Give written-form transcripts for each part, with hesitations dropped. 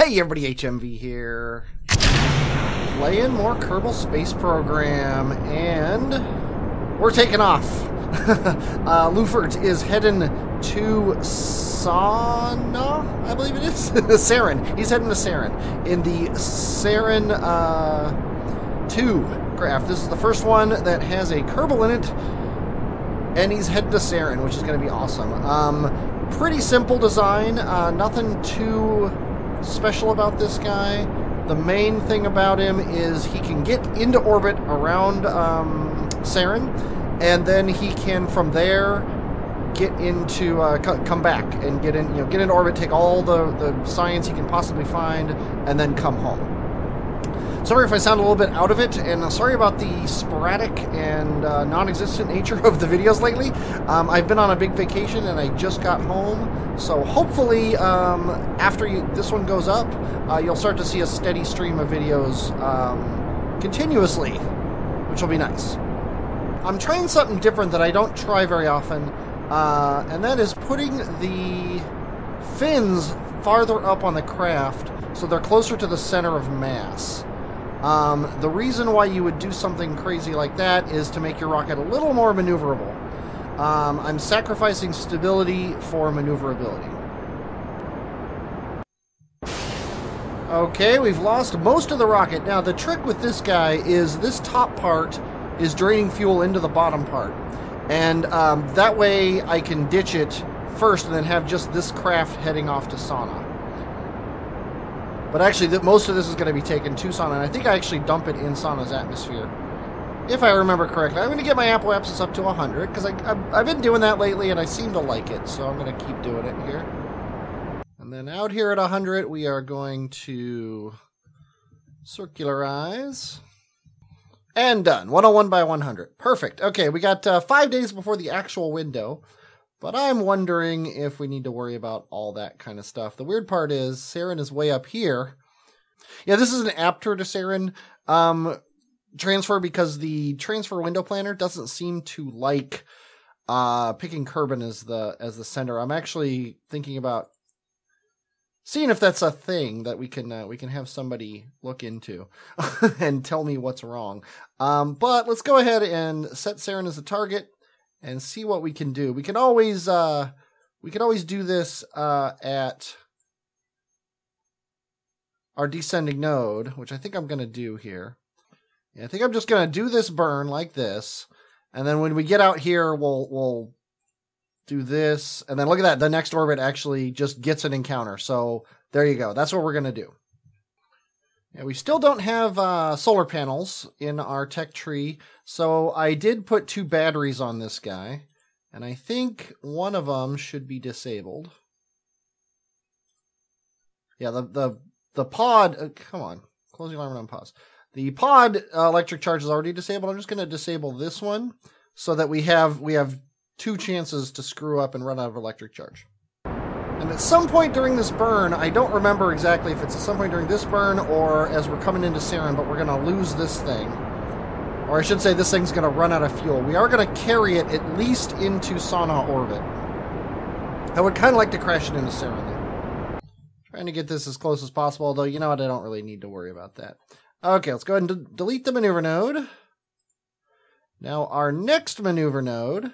Hey everybody, HMV here. Playing more Kerbal Space Program, and we're taking off. Lufert is heading to Sauna, I believe it is. Serran. He's heading to Serran in the Serran 2 craft. This is the first one that has a Kerbal in it, and he's heading to Serran, which is going to be awesome. Pretty simple design, nothing too special about this guy. The main thing about him is he can get into orbit around Sarin, and then he can from there get into come back and get in, get into orbit, take all the science he can possibly find, and then come home. Sorry if I sound a little bit out of it, and sorry about the sporadic and non-existent nature of the videos lately. I've been on a big vacation and I just got home, so hopefully after this one goes up, you'll start to see a steady stream of videos continuously, which will be nice. I'm trying something different that I don't try very often, and that is putting the fins farther up on the craft so they're closer to the center of mass. The reason why you would do something crazy like that is to make your rocket a little more maneuverable. I'm sacrificing stability for maneuverability. Okay, we've lost most of the rocket. Now, the trick with this guy is this top part is draining fuel into the bottom part. And that way I can ditch it first and then have just this craft heading off to Sauna. But actually, most of this is going to be taken to Sauna, and I think I actually dump it in Sauna's atmosphere, if I remember correctly. I'm going to get my apoapsis up to 100, because I've been doing that lately, and I seem to like it, so I'm going to keep doing it here. And then out here at 100, we are going to circularize. And done. 101 by 100. Perfect. Okay, we got 5 days before the actual window. But I'm wondering if we need to worry about all that kind of stuff. The weird part is Serran is way up here. Yeah, this is an apter to Serran transfer because the transfer window planner doesn't seem to like picking Kerbin as the sender. I'm actually thinking about seeing if that's a thing that we can have somebody look into and tell me what's wrong. But let's go ahead and set Serran as a target and see what we can do. We can always do this at our descending node, which I think I'm going to do here. Yeah, I think I'm just going to do this burn like this, and then when we get out here, we'll do this, and then look at that. The next orbit actually just gets an encounter. So there you go. That's what we're going to do. Yeah, we still don't have solar panels in our tech tree, so I did put 2 batteries on this guy, and I think one of them should be disabled. Yeah, the pod, come on, close the alarm and unpause. The pod electric charge is already disabled. I'm just going to disable this one so that we have 2 chances to screw up and run out of electric charge. And at some point during this burn, I don't remember exactly if it's at some point during this burn or as we're coming into Serran, but we're going to lose this thing. Or I should say this thing's going to run out of fuel. We are going to carry it at least into Sauna orbit. I would kind of like to crash it into Serran, though. Trying to get this as close as possible, although you know what, I don't really need to worry about that. Okay, let's go ahead and delete the maneuver node. Now our next maneuver node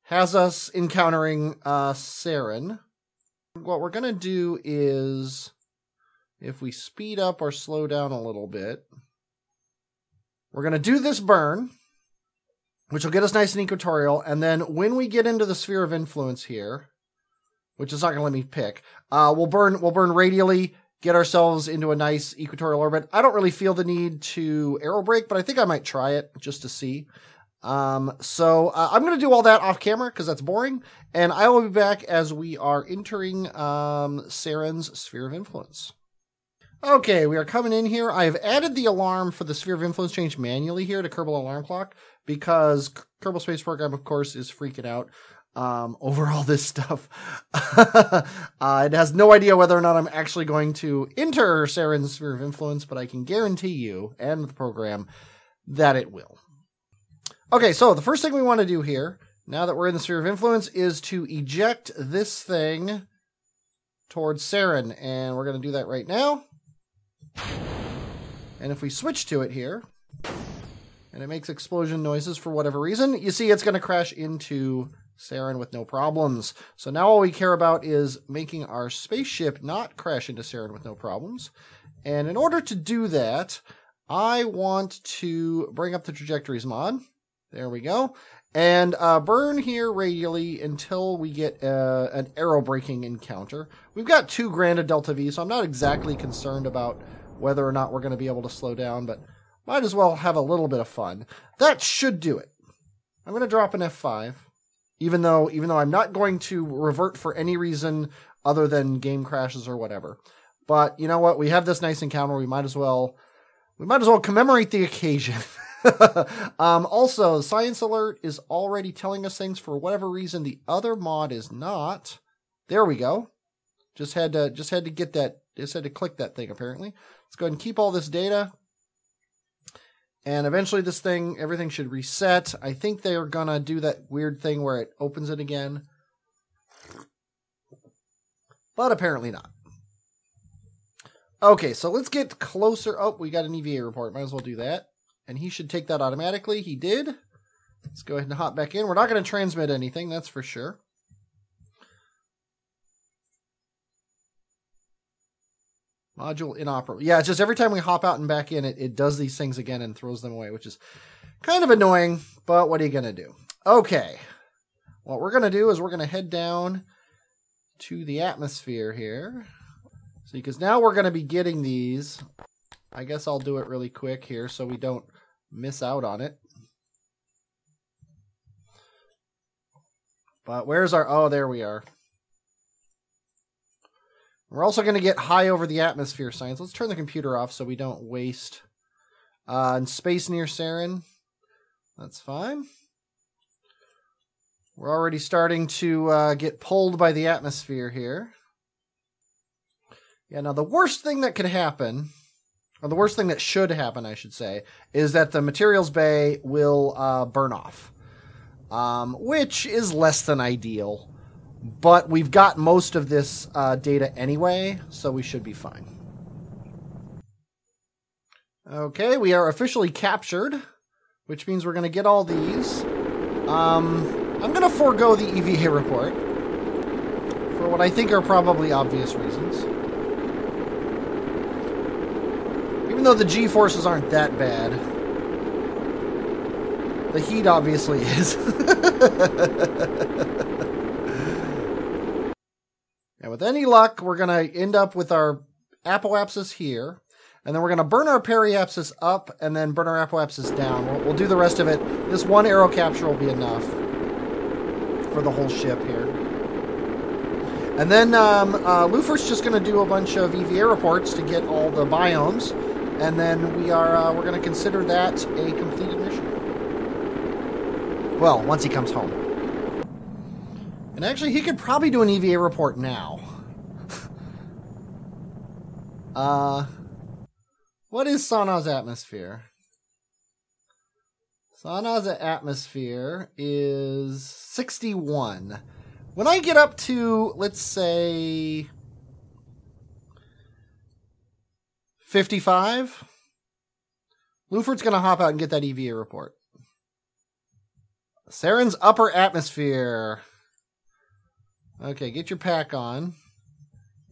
has us encountering Serran. What we're going to do is, if we speed up or slow down a little bit, we're going to do this burn, which will get us nice and equatorial, and then when we get into the sphere of influence here, which is not going to let me pick, we'll burn radially, get ourselves into a nice equatorial orbit. I don't really feel the need to aerobrake, but I think I might try it just to see. So I'm going to do all that off camera because that's boring, and I will be back as we are entering Serran's sphere of influence. Okay, we are coming in here. I've added the alarm for the sphere of influence change manually here to Kerbal Alarm Clock because Kerbal Space Program, of course, is freaking out over all this stuff. It has no idea whether or not I'm actually going to enter Serran's sphere of influence, but I can guarantee you and the program that it will. Okay, so the first thing we want to do here, now that we're in the sphere of influence, is to eject this thing towards Serran, and we're going to do that right now. And if we switch to it here, and it makes explosion noises for whatever reason, you see it's going to crash into Serran with no problems. So now all we care about is making our spaceship not crash into Serran with no problems. And in order to do that, I want to bring up the trajectories mod. There we go. And burn here radially until we get an arrow braking encounter. We've got 2 grounded Delta V, so I'm not exactly concerned about whether or not we're going to be able to slow down, but might as well have a little bit of fun. That should do it. I'm going to drop an F5, even though I'm not going to revert for any reason other than game crashes or whatever. But you know what? We have this nice encounter. We might as well commemorate the occasion. Also, Science Alert is already telling us things for whatever reason. The other mod is not. There we go. Just had to get that. Just had to click that thing apparently. Let's go ahead and keep all this data. And eventually everything should reset. I think they are gonna do that weird thing where it opens it again. But apparently not. Okay, so let's get closer. Oh, we got an EVA report. Might as well do that. And he should take that automatically. He did. Let's go ahead and hop back in. We're not going to transmit anything, that's for sure. Module inoperable. Yeah, it's just every time we hop out and back in, it does these things again and throws them away, which is kind of annoying, but what are you going to do? Okay. What we're going to do is we're going to head down to the atmosphere here. See, because now we're going to be getting these. I guess I'll do it really quick here so we don't miss out on it. But where's our... Oh, there we are. We're also going to get high over the atmosphere science. Let's turn the computer off so we don't waste. And space near Sarin. That's fine. We're already starting to get pulled by the atmosphere here. Yeah, now the worst thing that could happen, or the worst thing that should happen, I should say, is that the materials bay will burn off. Which is less than ideal. But we've got most of this data anyway, so we should be fine. Okay, we are officially captured, which means we're going to get all these. I'm going to forego the EVA report for what I think are probably obvious reasons. Even though the G-forces aren't that bad. The heat obviously is. And with any luck, we're going to end up with our apoapsis here. And then we're going to burn our periapsis up and then burn our apoapsis down. We'll do the rest of it. This one arrow capture will be enough for the whole ship here. And then Lufer's just going to do a bunch of EVA reports to get all the biomes. And then we're going to consider that a completed mission. Well, once he comes home. And actually, he could probably do an EVA report now. What is Sanaa's atmosphere? Sanaa's atmosphere is 61. When I get up to, let's say, 55, Lufert's going to hop out and get that EVA report. Sarin's upper atmosphere. Okay, get your pack on.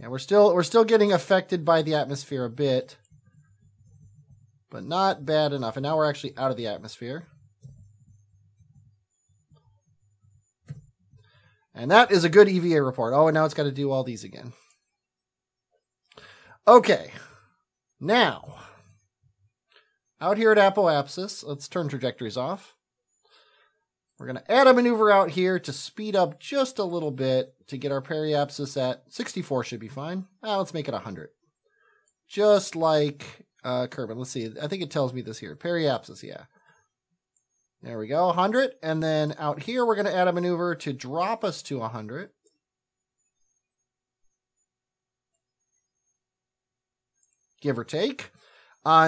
Yeah, we're still getting affected by the atmosphere a bit, but not bad enough. And now we're actually out of the atmosphere. And that is a good EVA report. Oh, and now it's got to do all these again. Okay. Now, out here at apoapsis, let's turn trajectories off. We're going to add a maneuver out here to speed up just a little bit to get our periapsis at 64 should be fine. Let's make it 100. Just like Kerbin. Let's see. I think it tells me this here. Periapsis, yeah. There we go, 100. And then out here, we're going to add a maneuver to drop us to 100. Give or take.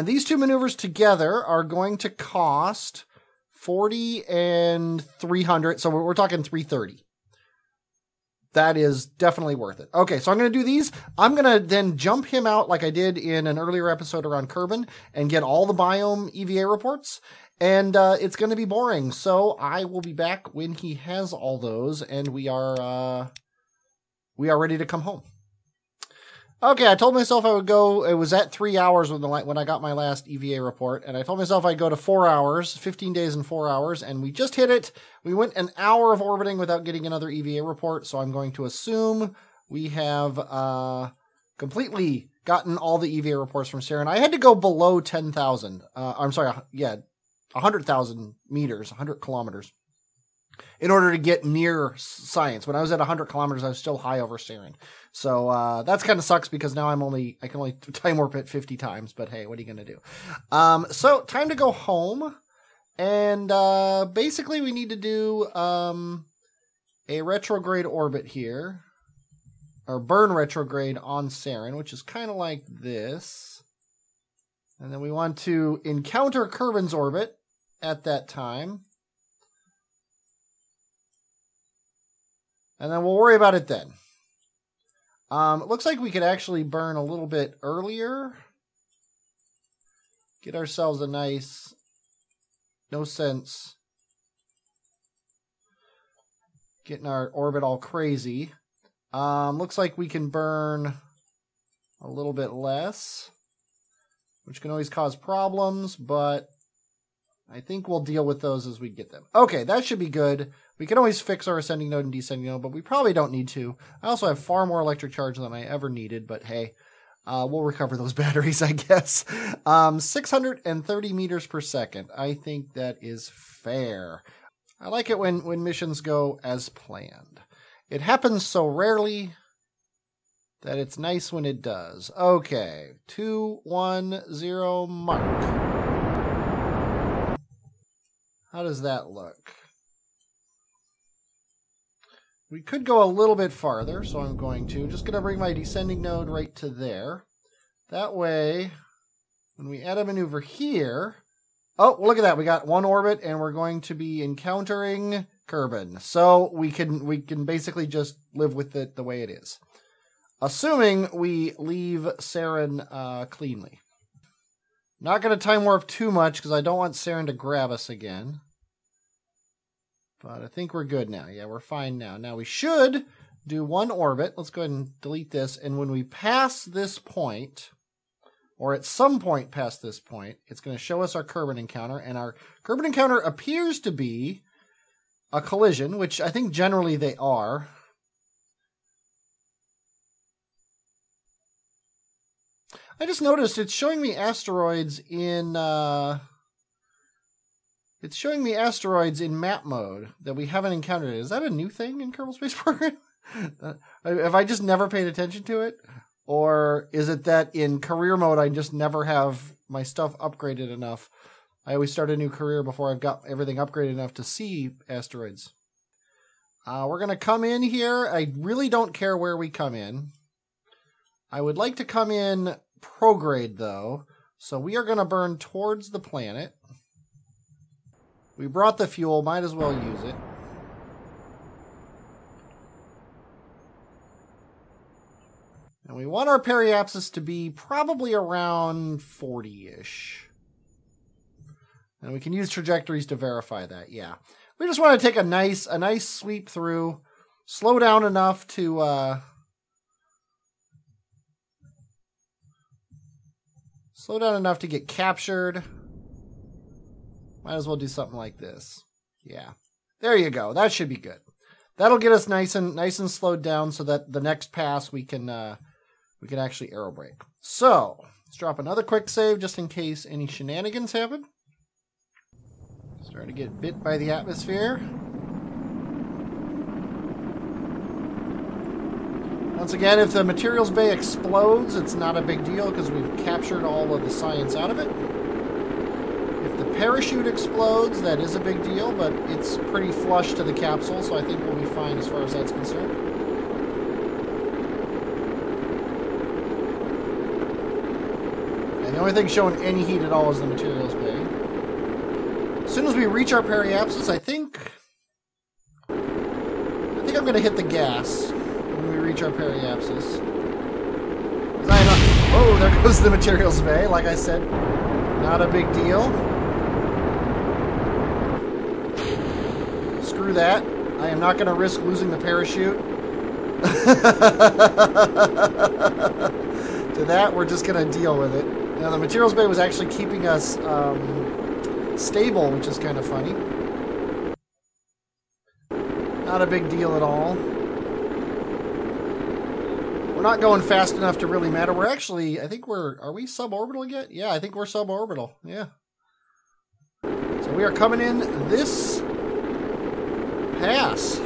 These two maneuvers together are going to cost 40 and 300. So we're talking 330. that is definitely worth it. Okay, so I'm going to do these. I'm going to then jump him out like I did in an earlier episode around Kerbin and get all the biome EVA reports. And it's going to be boring. So I will be back when he has all those and we are ready to come home. Okay, I told myself I would go, it was at 3 hours when I got my last EVA report, and I told myself I'd go to 4 hours, 15 days and 4 hours, and we just hit it. We went an hour of orbiting without getting another EVA report, so I'm going to assume we have completely gotten all the EVA reports from Serran. I had to go below 10,000, I'm sorry, yeah, 100,000 meters, 100 kilometers, in order to get near science. When I was at 100 kilometers, I was still high over Sarin. So that's kind of sucks because now I can only time warp it 50 times. But hey, what are you going to do? So time to go home. And basically we need to do a retrograde orbit here. Or burn retrograde on Sarin, which is kind of like this. And then we want to encounter Kerbin's orbit at that time. And then we'll worry about it then. It looks like we could actually burn a little bit earlier. Get ourselves a nice, no sense getting our orbit all crazy. Looks like we can burn a little bit less, which can always cause problems, but I think we'll deal with those as we get them. Okay, that should be good. We can always fix our ascending node and descending node, but we probably don't need to. I also have far more electric charge than I ever needed, but hey, we'll recover those batteries, I guess. 630 meters per second. I think that is fair. I like it when missions go as planned. It happens so rarely that it's nice when it does. Okay, 210 mark. How does that look? We could go a little bit farther, so I'm just going to bring my descending node right to there. That way, when we add a maneuver here, oh, look at that. We got one orbit, and we're going to be encountering Kerbin. So we can basically just live with it the way it is. Assuming we leave Serran cleanly. Not going to time warp too much, because I don't want Serran to grab us again. But I think we're good now. Yeah, we're fine now. Now we should do one orbit. Let's go ahead and delete this. And when we pass this point, or at some point past this point, it's going to show us our Kerbin encounter. And our Kerbin encounter appears to be a collision, which I think generally they are. I just noticed it's showing me asteroids in... It's showing me asteroids in map mode that we haven't encountered. Is that a new thing in Kerbal Space Program? Have I just never paid attention to it? Or is it that in career mode I just never have my stuff upgraded enough? I always start a new career before I've got everything upgraded enough to see asteroids. We're going to come in here. I really don't care where we come in. I would like to come in prograde though. So we are going to burn towards the planet. We brought the fuel, might as well use it. And we want our periapsis to be probably around 40-ish. And we can use trajectories to verify that, yeah. We just want to take a nice sweep through, slow down enough to get captured. Might as well do something like this. Yeah. There you go. That should be good. That'll get us nice and slowed down so that the next pass we can actually aerobrake. So, let's drop another quick save just in case any shenanigans happen. Starting to get bit by the atmosphere. Once again, if the materials bay explodes, it's not a big deal because we've captured all of the science out of it. If the parachute explodes, that is a big deal, but it's pretty flush to the capsule, so I think we'll be fine as far as that's concerned. And the only thing showing any heat at all is the materials bay. As soon as we reach our periapsis, I think I'm going to hit the gas. when we reach our periapsis. Oh, there goes the materials bay. Like I said, not a big deal. Screw that. I am not going to risk losing the parachute. To that, we're just going to deal with it. Now, the materials bay was actually keeping us stable, which is kind of funny. Not a big deal at all. We're not going fast enough to really matter. We're actually, I think are we suborbital yet? Yeah, I think we're suborbital. Yeah. So we are coming in this pass.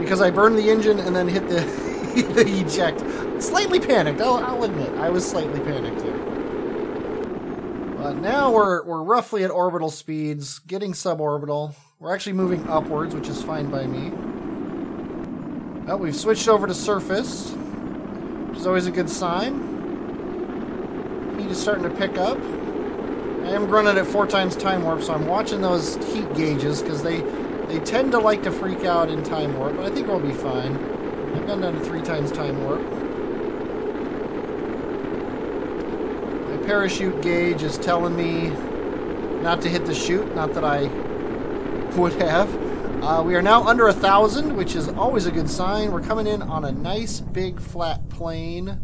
Because I burned the engine and then hit the, the eject. Slightly panicked, I'll admit. I was slightly panicked there. But now we're roughly at orbital speeds, getting suborbital. We're actually moving upwards, which is fine by me. Well, we've switched over to surface, which is always a good sign. Heat is starting to pick up. I am running at 4 times time warp, so I'm watching those heat gauges, because they tend to like to freak out in time warp, but I think we'll be fine. I've gone down to 3 times time warp. My parachute gauge is telling me not to hit the chute, not that I would have. We are now under 1,000, which is always a good sign. We're coming in on a nice big flat plane,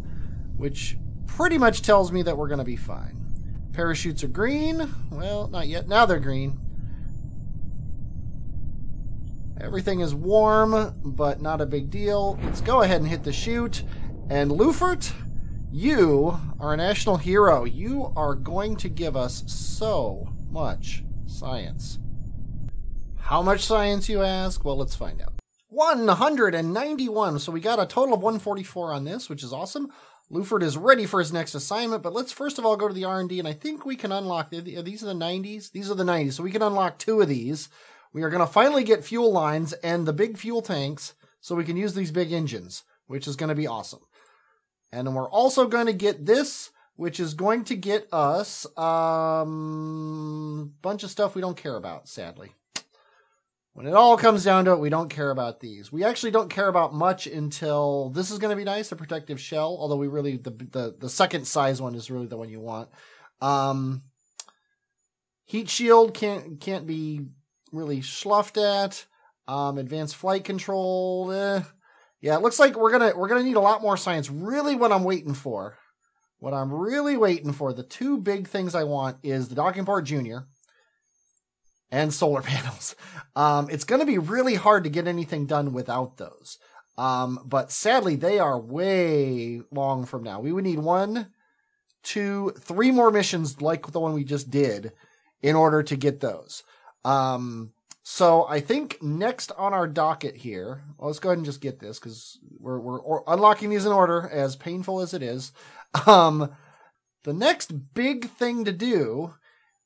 which pretty much tells me that we're going to be fine. Parachutes are green. Well, not yet. Now they're green. Everything is warm, but not a big deal. Let's go ahead and hit the chute. And Lufert, you are a national hero. You are going to give us so much science. How much science, you ask? Well, let's find out. 191. So we got a total of 144 on this, which is awesome. Lufert is ready for his next assignment, but let's first of all go to the R&D, and I think we can unlock... These are the 90s? These are the 90s, so we can unlock 2 of these. We are going to finally get fuel lines and the big fuel tanks so we can use these big engines, which is going to be awesome. And then we're also going to get this, which is going to get us a bunch of stuff we don't care about, sadly. When it all comes down to it, we don't care about these. We actually don't care about much until this is going to be nice, the protective shell, although we really, the second size one is really the one you want. Heat shield can't be really schluffed at. Advanced flight control. Yeah, it looks like we're gonna need a lot more science. Really, what I'm waiting for, the 2 big things I want is the docking port junior and solar panels. It's gonna be really hard to get anything done without those. But sadly, they are way long from now. We would need 1, 2, 3 more missions like the one we just did in order to get those. So I think next on our docket here, well, let's go ahead and just get this because we're unlocking these in order, as painful as it is. The next big thing to do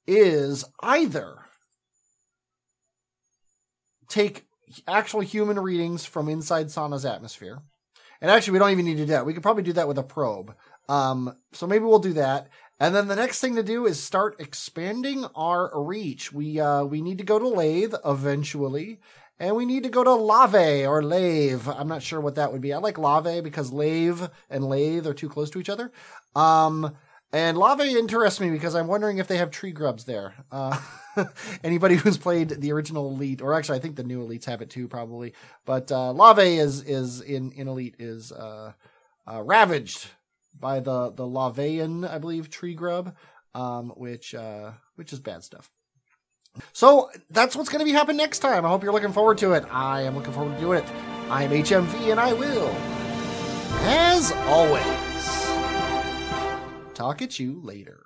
is either take actual human readings from inside Sana's atmosphere. And actually, we don't even need to do that. We could probably do that with a probe. So maybe we'll do that. And then the next thing to do is start expanding our reach. We need to go to Lathe eventually. And we need to go to Lave or Lave. I'm not sure what that would be. I like Lave because Lave and Lathe are too close to each other. And Lave interests me because I'm wondering if they have tree grubs there. Anybody who's played the original Elite, or actually I think the new Elites have it too probably. But Lave is in Elite is ravaged by the Lavean, I believe, tree grub, which is bad stuff. So that's what's going to be happening next time. I hope you're looking forward to it. I am looking forward to doing it. I'm HMV, and I will, as always, talk at you later.